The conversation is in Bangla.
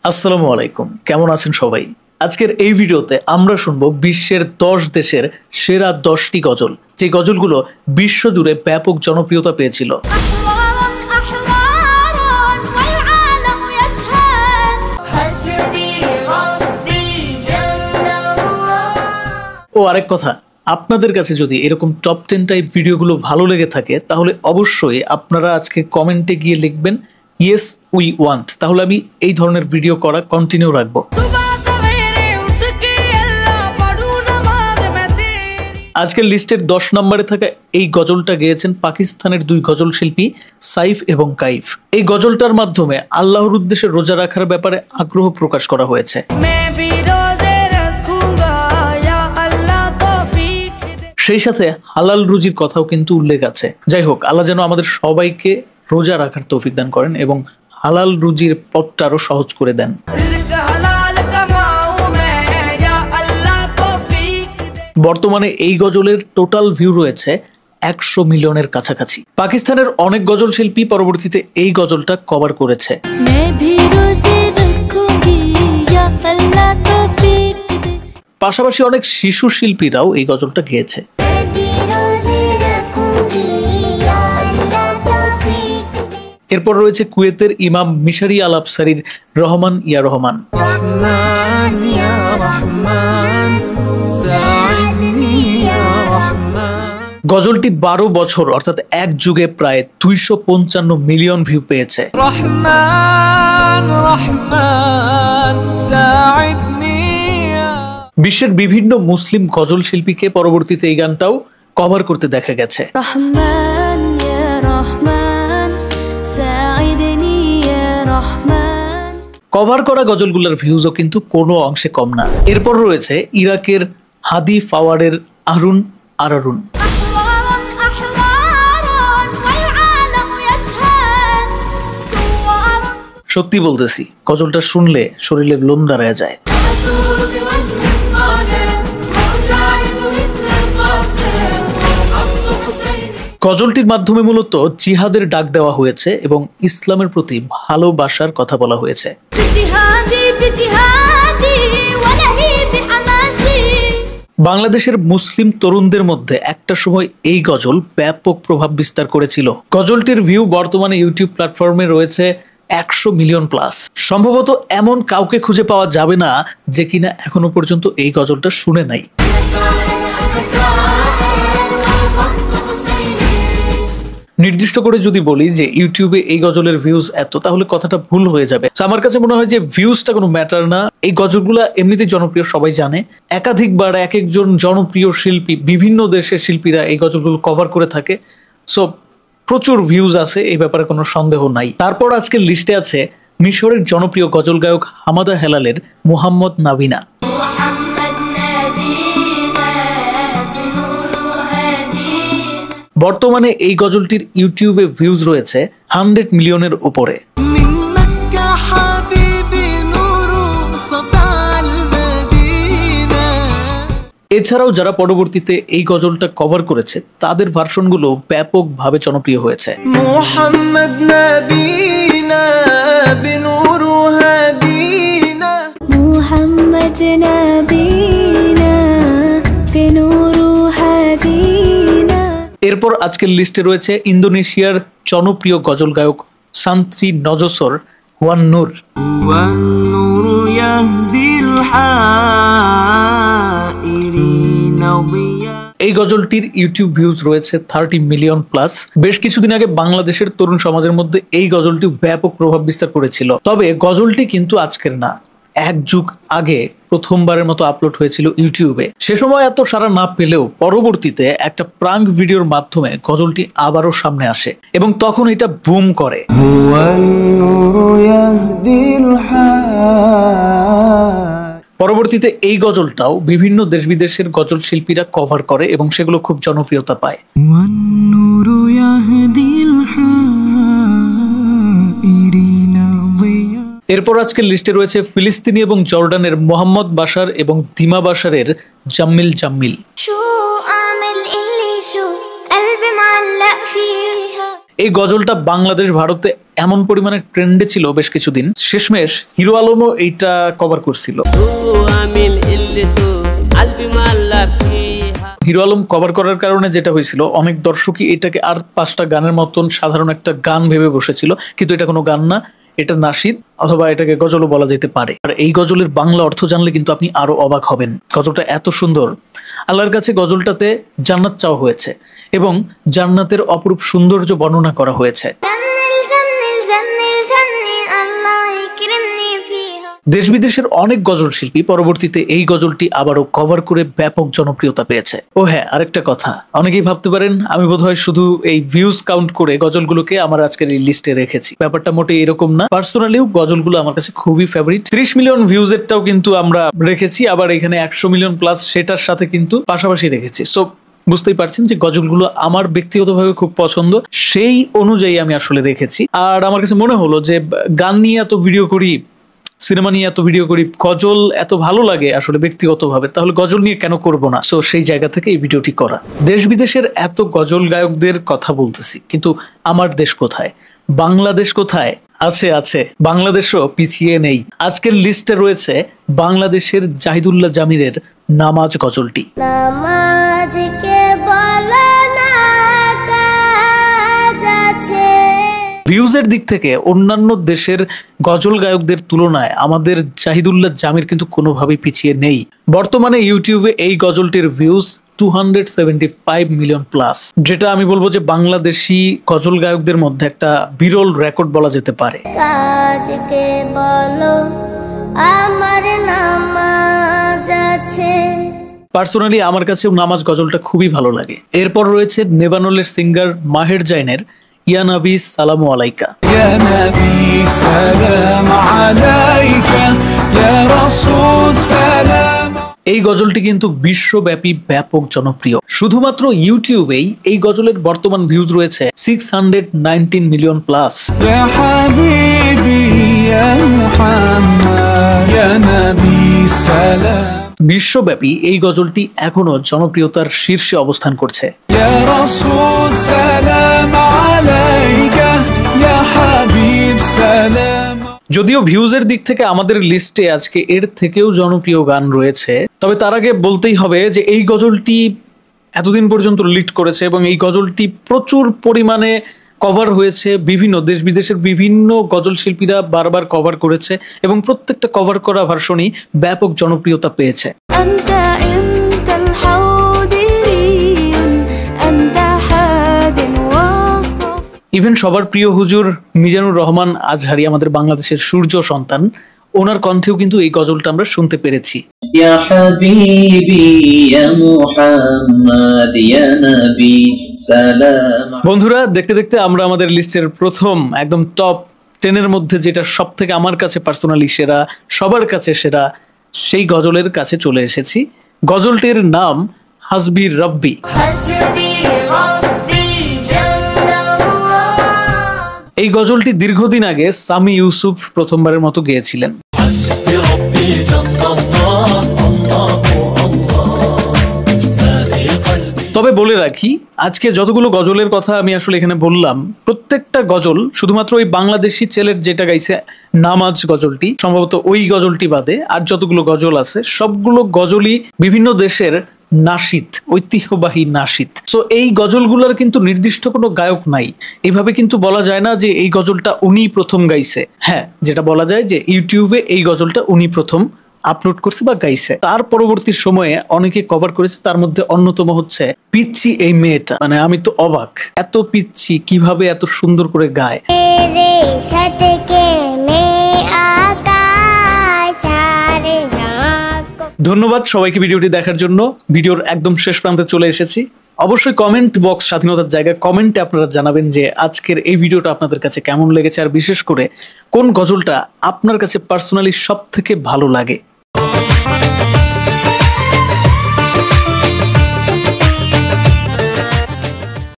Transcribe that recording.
আসসালামু আলাইকুম, কেমন আছেন সবাই? আজকের এই ভিডিওতে আমরা শুনবো বিশ্বের 10 দেশের সেরা 10টি গজল, যে গজলগুলো বিশ্বজুড়ে ব্যাপক জনপ্রিয়তা পেয়েছিল। ও আরেক কথা, আপনাদের কাছে যদি এরকম টপ 10 টাইপ ভিডিওগুলো ভালো লেগে থাকে তাহলে অবশ্যই আপনারা আজকে কমেন্টে গিয়ে লিখবেন ইয়েস উই ওয়ান্ট, তাহলে আমি এই ধরনের ভিডিও করা কন্টিনিউ রাখবো। আজকের লিস্টের 10 নম্বরে থাকা এই গজলটা গেয়েছেন পাকিস্তানের দুই গজল শিল্পী সাইফ এবং কাইফ। এই গজলটার মাধ্যমে আল্লাহর উদ্দেশ্যে রোজা রাখার ব্যাপারে আগ্রহ প্রকাশ করা হয়েছে। সেই সাথে হালাল রুজির কথাও কিন্তু উল্লেখ আছে। যাই হোক, আল্লাহ যেন আমাদের সবাইকে রোজা রাখার তৌফিক দান করেন এবং হালাল রুজির পথটা আরো সহজ করে দেন। বর্তমানে এই গজলের টোটাল ভিউ রয়েছে 100 মিলিয়নের কাছাকাছি। পাকিস্তানের অনেক গজল শিল্পী পরবর্তীতে এই গজলটা কভার করেছে। পাশাপাশি অনেক শিশু শিল্পীরাও এই গজলটা গেয়েছে। এরপর রয়েছে কুয়েতের ইমাম মিশারি আল আফসারির রহমান ইয়া রহমান। গজলটি 12 বছর অর্থাৎ এক যুগে প্রায় 255 মিলিয়ন ভিউ পেয়েছে। বিশ্বের বিভিন্ন মুসলিম গজল শিল্পীকে পরবর্তীতে এই গানটাও কভার করতে দেখা গেছে। কভার করা গজলগুলোর ভিউজও কিন্তু কোনো অংশে কম না। এরপর রয়েছে ইরাকের হাদি ফাওয়ারের আরুন আরারুন। সত্যি বলতেছি, গজলটা শুনলে শরীরের লোম দাঁড়ায় যায়। গজলটির মাধ্যমে মূলত জিহাদের ডাক দেওয়া হয়েছে এবং ইসলামের প্রতি ভালোবাসার কথা বলা হয়েছে। বাংলাদেশের মুসলিম তরুণদের মধ্যে একটা সময় এই গজল ব্যাপক প্রভাব বিস্তার করেছিল। গজলটির ভিউ বর্তমানে ইউটিউব প্ল্যাটফর্মে রয়েছে 100 মিলিয়ন প্লাস। সম্ভবত এমন কাউকে খুঁজে পাওয়া যাবে না যে কিনা এখনো পর্যন্ত এই গজলটা শুনে নাই। নির্দিষ্ট করে যদি বলি যে ইউটিউবে এই গজলের ভিউজ এত, তাহলে কথাটা ভুল হয়ে যাবে। আমার কাছে মনে হয় যে ভিউজটা কোনো ম্যাটার না। এই গজলগুলা এমনিতেই জনপ্রিয়, সবাই জানে। একাধিকবার এক একজন জনপ্রিয় শিল্পী, বিভিন্ন দেশের শিল্পীরা এই গজলগুলো কভার করে থাকে। সো প্রচুর ভিউজ আছে, এই ব্যাপারে কোনো সন্দেহ নাই। তারপর আজকের লিস্টে আছে মিশরের জনপ্রিয় গজল গায়ক হামাদা হেলালের মুহাম্মদ নাবিনা। বর্তমানে এই গজলটির ইউটিউবে ভিউজ রয়েছে 100 মিলিয়নের উপরে। এছাড়াও যারা পরবর্তীতে এই গজলটা কভার করেছে তাদের ভার্সনগুলো ব্যাপকভাবে জনপ্রিয় হয়েছে। এরপর আজকের লিস্টে রয়েছে ইন্দোনেশিয়ার জনপ্রিয় গজল গায়ক সান্ত্রী নজসর ওয়ান নূর। এই গজলটির ইউটিউব ভিউজ রয়েছে 30 মিলিয়ন প্লাস। বেশ কিছুদিন আগে বাংলাদেশের তরুণ সমাজের মধ্যে এই গজলটি ব্যাপক প্রভাব বিস্তার করেছিল। তবে গজলটি কিন্তু আজকের না, এক যুগ আগে প্রথমবারের মতো আপলোড হয়েছিল ইউটিউবে। সে সময় এত সাড়া না পেলেও পরবর্তীতে একটা প্রাঙ্ক ভিডিওর মাধ্যমে গজলটি আবারও সামনে আসে এবং তখন এটা বুম করে। পরবর্তীতে এই গজলটাও বিভিন্ন দেশ বিদেশের গজল শিল্পীরা কভার করে এবং সেগুলো খুব জনপ্রিয়তা পায়। এরপর আজকের লিস্টে রয়েছে ফিলিস্তিনি এবং জর্ডানের মোহাম্মদ বাশার এবং দিমা বাশারের জাম্মিল জাম্মিল। এই গজলটা বাংলাদেশ ভারতে এমন পরিমাণে ট্রেন্ডে ছিল বেশ কিছুদিন, শেষমেশ হিরো আলমও এইটা কভার করছিল। হিরো আলম কভার করার কারণে যেটা হয়েছিল, অনেক দর্শকই এটাকে আর 5টা গানের মতন সাধারণ একটা গান ভেবে বসেছিল, কিন্তু এটা কোনো গান না, এটা নাশিদ অথবা এটাকে গজলও বলা যেতে পারে। আর এই গজলের বাংলা অর্থ জানলে কিন্তু আপনি আরো অবাক হবেন। গজলটা এত সুন্দর, আল্লাহর কাছে গজলটাতে জান্নাত চাওয়া হয়েছে এবং জান্নাতের অপরূপ সৌন্দর্য বর্ণনা করা হয়েছে। দেশ বিদেশের অনেক গজল শিল্পী পরবর্তীতে এই গজলটি আবারও কভার করে ব্যাপক জনপ্রিয়তা পেয়েছে। ও হ্যাঁ, আরেকটা কথা, অনেকেই ভাবতে পারেন আমি বোধহয় শুধু এই ভিউজ কাউন্ট করে গজলগুলোকে আমার আজকের এই লিস্টে রেখেছি। ব্যাপারটা মোটেই এরকম না। পার্সোনালিও গজলগুলো আমার কাছে খুবই ফেভারিট। 30 মিলিয়ন ভিউজ এরটাও কিন্তু আমরা রেখেছি, আবার এখানে 100 মিলিয়ন প্লাস সেটার সাথে কিন্তু পাশাপাশি রেখেছি। সো বুঝতেই পারছেন যে গজলগুলো আমার ব্যক্তিগতভাবে খুব পছন্দ, সেই অনুযায়ী আমি আসলে রেখেছি। আর আমার কাছে মনে হলো যে গান নিয়ে এত ভিডিও করি, সিনেমা নিয়ে এত ভিডিও করি, গজল এত ভালো লাগে আসলে ব্যক্তিগতভাবে, তাহলে গজল নিয়ে কেন করব না। সো সেই জায়গা থেকে এই ভিডিওটি করা। দেশ বিদেশের এত গজল গায়কদের কথা বলতেছি, কিন্তু আমার দেশ কোথায়? বাংলাদেশ কোথায়? আছে, বাংলাদেশও পিছিয়ে নেই। আজকের লিস্টে রয়েছে বাংলাদেশের জাহিদুল্লাহ জামিরের নামাজ গজলটি। ভিউজের দিক থেকে অন্যান্য দেশের গজল গায়কদের তুলনায় আমাদের জাহিদুল্লাহ জামির কিন্তু কোনোভাবেই পিছিয়ে নেই। বর্তমানে ইউটিউবে এই গজলটির ভিউজ 275 মিলিয়ন প্লাস, যেটা আমি বলবো যে বাংলাদেশি গজল গায়কদের মধ্যে একটা বিরল রেকর্ড বলা যেতে পারে। পার্সোনালি আমার কাছেও নামাজ গজলটা খুবই ভালো লাগে। এরপর রয়েছে নেভানোলের সিঙ্গার মাহের জাইনের ইয়া নবী সালামু আলাইকা। এই গজলটি কিন্তু বিশ্বব্যাপী ব্যাপক জনপ্রিয়। শুধুমাত্র ইউটিউবেই এই গজলের বর্তমান ভিউজ রয়েছে 619 মিলিয়ন প্লাস। বিশ্বব্যাপী এই গজলটি এখনো জনপ্রিয়তার শীর্ষে অবস্থান করছে। যদিও ভিউজের দিক থেকে আমাদের লিস্টে আজকে এর থেকেও জনপ্রিয় গান রয়েছে, তবে তার আগে বলতেই হবে যে এই গজলটি এতদিন পর্যন্ত লিড করেছে এবং এই গজলটি প্রচুর পরিমাণে কভার হয়েছে। বিভিন্ন দেশ বিদেশের বিভিন্ন গজল শিল্পীরা বারবার কভার করেছে এবং প্রত্যেকটা কভার করা ভার্সনই ব্যাপক জনপ্রিয়তা পেয়েছে। ইভেন সবার প্রিয় হুজুর মিজানুর রহমান আজহারি, আমাদের বাংলাদেশের সূর্য সন্তান, ওনার কণ্ঠেও কিন্তু এই গজলটা আমরা শুনতে পেরেছি। বন্ধুরা, দেখতে দেখতে আমরা আমাদের লিস্টের প্রথম একদম টপ 10-এর মধ্যে যেটা সব থেকে আমার কাছে পার্সোনালি সেরা, সবার কাছে সেরা, সেই গজলের কাছে চলে এসেছি। গজলটির নাম হাসবি রব্বি। এই গজলটি দীর্ঘদিন আগে সামি ইউসুফ প্রথমবারের মতো গেয়েছিলেন। তবে বলে রাখি, আজকে যতগুলো গজলের কথা আমি আসলে এখানে বললাম, প্রত্যেকটা গজল শুধুমাত্র ওই বাংলাদেশি ছেলের যেটা গাইছে নামাজ গজলটি, সম্ভবত ওই গজলটি বাদে আর যতগুলো গজল আছে সবগুলো গজলই বিভিন্ন দেশের নাশিদ, ঐতিহ্যবাহী নাশিদ। সো এই গজলগুলোর কিন্তু নির্দিষ্ট কোনো গায়ক নাই। এইভাবে কিন্তু বলা যায় না যে এই গজলটা উনি প্রথম গাইছে। হ্যাঁ, যেটা বলা যায় যে ইউটিউবে এই গজলটা উনি প্রথম আপলোড করছে বা গাইছে। তার পরবর্তী সময়ে অনেকে কভার করেছে, তার মধ্যে অন্যতম হচ্ছে পিচ্চি এই মেয়েটা। মানে আমি তো অবাক, এত পিচ্চি কিভাবে এত সুন্দর করে গায়। ধন্যবাদ সবাইকে ভিডিওটি দেখার জন্য। ভিডিওর একদম শেষ প্রান্তে চলে এসেছি। অবশ্যই কমেন্ট বক্স স্বাধীনতার জায়গায়, কমেন্টে আপনারা জানাবেন যে আজকের এই ভিডিওটা আপনাদের কাছে কেমন লেগেছে, আর বিশেষ করে কোন গজলটা আপনার কাছে পার্সোনালি সব থেকে ভালো লাগে।